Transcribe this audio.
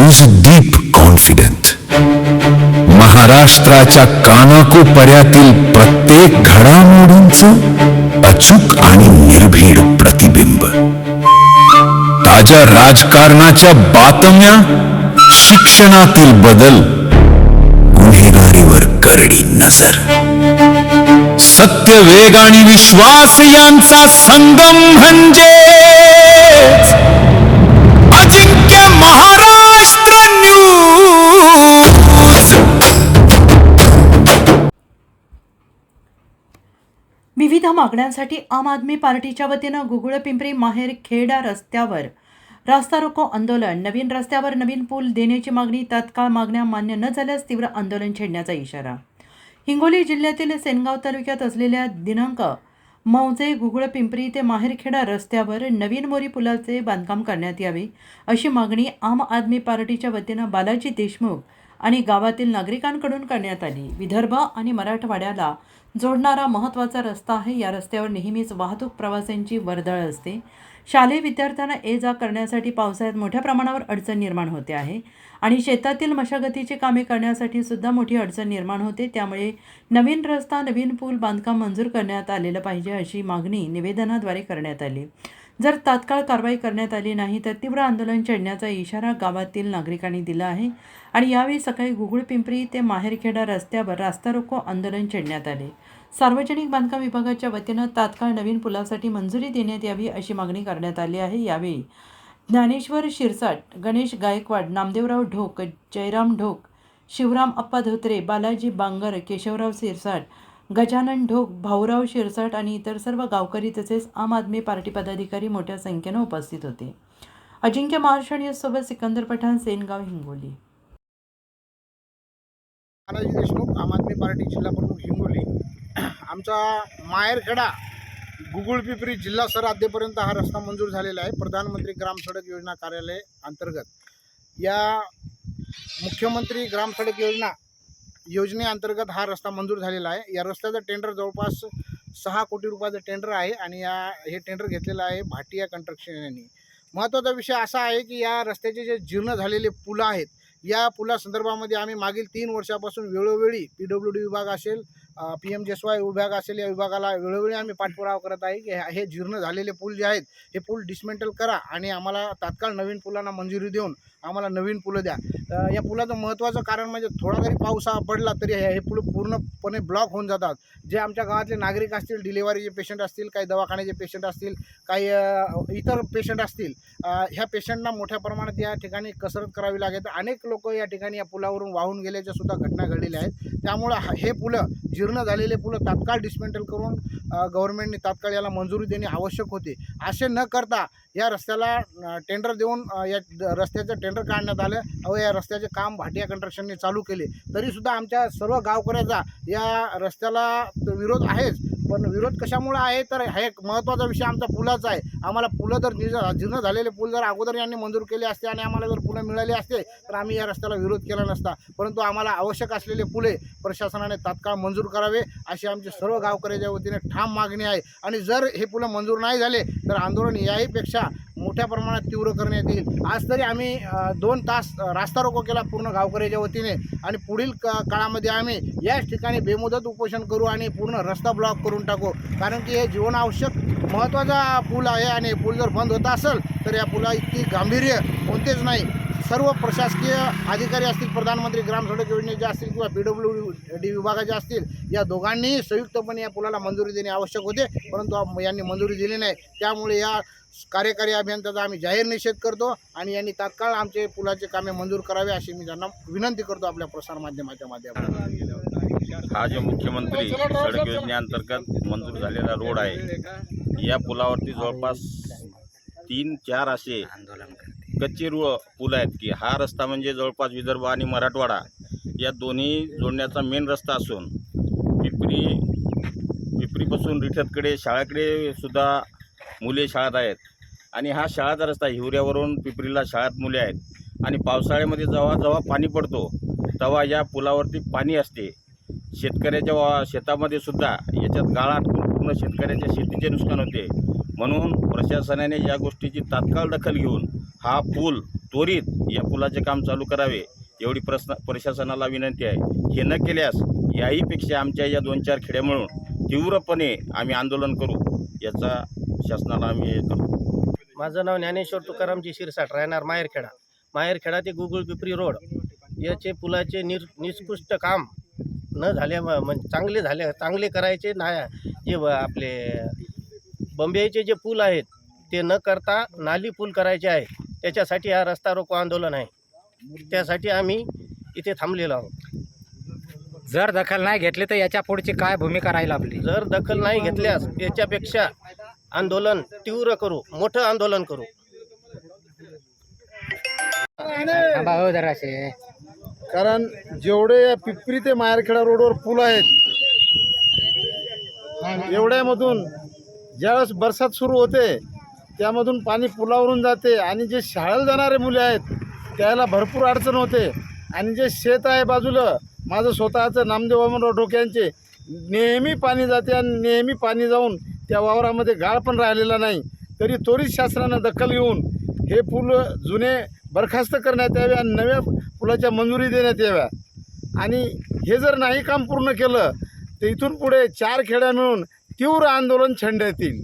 Is deep confident. महाराष्ट्राच्या कानाकोपऱ्यातील प्रत्येक घडामोडींचं अचूक आणि निर्भीड प्रतिबिंब. ताज्या राजकारणाच्या बातम्या, शिक्षणातील बदल, गुन्हेगारीवर करडी नजर. सत्य, वेग आणि विश्वास यांचा संगम म्हणजे अजिंक्य महाराष्ट्र न्यूज. विविध मागण्यांसाठी आम आदमी पार्टीच्या वतीनं गुगुळपिंपरी माहेरखेडा रस्त्यावर रास्ता रोको आंदोलन. नवीन रस्त्यावर नवीन पूल देण्याची मागणी. तात्काळ मागण्या मान्य न झाल्यास तीव्र आंदोलन छेडण्याचा इशारा. हिंगोली जिल्ह्यातील सेनगाव तालुक्यात असलेल्या दिनांक मौजे गुगुळपिंपरी ते माहेरखेडा रस्त्यावर नवीन मोरी पुलाचे बांधकाम करण्यात यावे अशी मागणी आम आदमी पार्टीच्या वतीनं बालाजी देशमुख आणि गावातील नागरिकांकडून करण्यात आली. विदर्भ आणि मराठवाड्याला जोडणारा महत्त्वाचा रस्ता आहे. या रस्त्यावर नेहमीच वाहतूक प्रवाशांची वर्दळ असते. शालेय विद्यार्थ्यांना ये जा करण्यासाठी पावसाळ्यात मोठ्या प्रमाणावर अडचण निर्माण होते आहे आणि शेतातील मशागतीची कामे करण्यासाठी सुद्धा मोठी अडचण निर्माण होते. त्यामुळे नवीन रस्ता, नवीन पूल बांधकाम मंजूर करण्यात आलेलं पाहिजे अशी मागणी निवेदनाद्वारे करण्यात आली. जर तात्काळ कारवाई करण्यात आली नाही तर तीव्र आंदोलन छेडण्याचा इशारा गावातील नागरिकांनी दिला आहे. आणि यावेळी सकाळी गुगुळपिंपरी ते माहेरखेडा रस्त्यावर रास्ता रोको आंदोलन छेडण्यात आले. सार्वजनिक बांधकाम विभागाच्या वतीनं तात्काळ नवीन पुलासाठी मंजुरी देण्यात यावी अशी मागणी करण्यात आली आहे. यावेळी ज्ञानेश्वर शिरसाट, गणेश गायकवाड, नामदेवराव ढोक, जयराम ढोक, शिवराम अप्पा धोत्रे, बालाजी बांगर, केशवराव शिरसाट, गजानन ढोक, भाऊराव शिरसाट आणि इतर सर्व गावकरी तसेच आम आदमी पार्टी पदाधिकारी मोठ्या संख्येनं उपस्थित होते. अजिंक्य महाराष्ट्र न्यूजसोबत सिकंदर पठाण, सेनगाव, हिंगोली. बालाजी देशमुख, आम आदमी पार्टी जिल्हा प्रमुख, हिंगोली. आमचा माहेरखेडा गुगुळपिंपरी जिल्हा सरहद्दीपर्यंत हा रस्ता मंजूर झालेला आहे. प्रधानमंत्री ग्राम सडक योजना कार्यालय अंतर्गत या मुख्यमंत्री ग्राम सडक योजनेअंतर्गत हा रस्ता मंजूर झालेला आहे. या रस्त्याचं टेंडर जवळपास 6 कोटी रुपयाचं टेंडर आहे आणि हे टेंडर घेतलेलं आहे भाटिया कंस्ट्रक्शन यांनी. महत्त्वाचा विषय असा आहे की या रस्त्याचे जे जीर्ण झालेले पुलं आहेत, या पुलासंदर्भामध्ये आम्ही मागील 3 वर्षापासून वेळोवेळी PWD विभाग असेल, PMJSY विभाग असेल, या विभागाला वेळोवेळी आम्ही पाठपुरावा करत आहे की हे जीर्ण झालेले पूल जे आहेत हे पूल डिसमेंटल करा आणि आम्हाला तात्काळ नवीन पुलांना मंजुरी देऊन आम्हाला नवीन पुलं द्या. या पुलाचं महत्त्वाचं कारण म्हणजे थोडा जरी पाऊस पडला तरी हे पुल पूर्णपणे ब्लॉक होऊन जातात. जे आमच्या गावातले नागरिक असतील, डिलिव्हरीचे पेशंट असतील, काही दवाखान्याचे पेशंट असतील, काही इतर पेशंट असतील, ह्या पेशंटना मोठ्या प्रमाणात या ठिकाणी कसरत करावी लागते. अनेक लोक या ठिकाणी या पुलावरून वाहून गेल्याच्या सुद्धा घटना घडलेल्या आहेत. त्यामुळं हे पुलं, जीर्ण झालेले पुलं तात्काळ डिसमेंटल करून गव्हर्नमेंटने तात्काळ याला मंजुरी देणे आवश्यक होते. असे न करता या रस्त्याला टेंडर देऊन या रस्त्याचं टेंडर काढण्यात आलं व या रस्त्याचे काम भाटिया कंस्ट्रक्शनने चालू केले. तरीसुद्धा आमच्या सर्व गावकऱ्याचा या रस्त्याला विरोध आहेच. पण विरोध कशामुळे आहे तर हा एक महत्त्वाचा विषय आमचा पुलाचा आहे. आम्हाला पुलं जर जीर्ण झालेले पूल जर अगोदर यांनी मंजूर केले असते आणि आम्हाला जर पुलं मिळाले असते तर आम्ही या रस्त्याला विरोध केला नसता. परंतु आम्हाला आवश्यक असलेले पुले प्रशासनाने तात्काळ मंजूर करावे अशी आमची सर्व गावकऱ्याच्या वतीने ठाम मागणी आहे. आणि जर हे पुलं मंजूर नाही झाले तर आंदोलन याहीपेक्षा मोठ्या प्रमाणात तीव्र करण्यात येईल. आज तरी आम्ही 2 तास रास्ता रोको केला पूर्ण गावकऱ्याच्या वतीने आणि पुढील काळामध्ये आम्ही याच ठिकाणी बेमुदत उपोषण करू आणि पूर्ण रस्ता ब्लॉक करून टाकू. कारण की हे जीवनावश्यक महत्त्वाचा पूल आहे आणि पूल जर बंद होता असेल तर या पुला इतकी गांभीर्य कोणतेच नाही. सर्व प्रशासकीय अधिकारी असतील, प्रधानमंत्री ग्राम सडक योजनेचे असतील किंवा PWD विभागाचे असतील, या दोघांनीही संयुक्तपणे या पुलाला मंजुरी देणे आवश्यक होते, परंतु यांनी मंजुरी दिली नाही. त्यामुळे या कार्यकारी अभियंत्याचा आम्ही जाहीर निषेध करतो आणि यांनी तात्काळ आमचे पुलाचे कामे मंजूर करावे अशी मी त्यांना विनंती करतो आपल्या प्रसारमाध्यमाच्या माध्यमातून. हा जो मुख्यमंत्री सडक योजनेअंतर्गत मंजूर झालेला रोड आहे, या पुलावरती जवळपास 3-4 असे कच्चे पूल आहेत की हा रस्ता म्हणजे जवळपास विदर्भ आणि मराठवाडा या दोन्ही जोडण्याचा मेन रस्ता असून पिपरीपासून रिठतकडे शाळेकडे सुद्धा मुले शाळेत आहेत आणि हा शाळाचा रस्ता हिवऱ्यावरून पिपरीला शाळेत मुले आहेत आणि पावसाळ्यामध्ये जेव्हा पाणी पडतो तेव्हा या पुलावरती पाणी असते. शेतकऱ्याच्या शेतामध्ये सुद्धा याच्यात गाळा अटकून पूर्ण शेतकऱ्याच्या शेतीचे नुकसान होते. म्हणून प्रशासनाने या गोष्टीची तात्काळ दखल घेऊन हा पूल त्वरित या पुलाचे काम चालू करावे एवढी प्रशासनाला विनंती आहे. हे न केल्यास याहीपेक्षा आमच्या या 2-4 खेड्या मिळून तीव्रपणे आम्ही आंदोलन करू याचा शासनाला आम्ही करतो. माझं नाव ज्ञानेश्वर तुकारामजी शिरसाट, राहणार माहेरखेडा ते गुगुळ पिपरी रोड याचे पुलाचे निष्कृष्ट काम न झाले चांगले करायचे जे आपले बंबईचे जे पूल आहेत ते न करता नाली पूल करायचे आहे. त्याच्यासाठी हा रस्ता रोको आंदोलन आहे. त्यासाठी आम्ही इथे थांबलेलो आहोत. जर दखल नाही घेतली तर याच्या पुढची काय भूमिका राहील आपली? जर दखल नाही घेतल्यास याच्यापेक्षा आंदोलन तीव्र करू, मोठं आंदोलन करू. थांबा हो जराशे. कारण जेवढे या पिपरी ते माहेरखेडा रोडवर पूल आहेत, एवढ्यामधून ज्यावेळेस बरसात सुरू होते त्यामधून पाणी पुलावरून जाते आणि जे शाळेला जाणारे मुले आहेत त्याला भरपूर अडचण होते. आणि जे शेत आहे बाजूला माझं स्वतःचं नामदेव वामनराव ढोक्यांचे नेहमी पाणी जाते आणि नेहमी पाणी जाऊन त्या वावरामध्ये गाळ पण राहिलेला नाही. तरी त्वरित शासनानं दखल घेऊन हे पूल जुने बरखास्त करण्यात यावे आणि नव्या पुलाच्या मंजुरी देण्यात याव्या. आणि हे जर नाही काम पूर्ण केलं तर इथून पुढे 4 खेड्या मिळून तीव्र आंदोलन छेडण्यात येईल.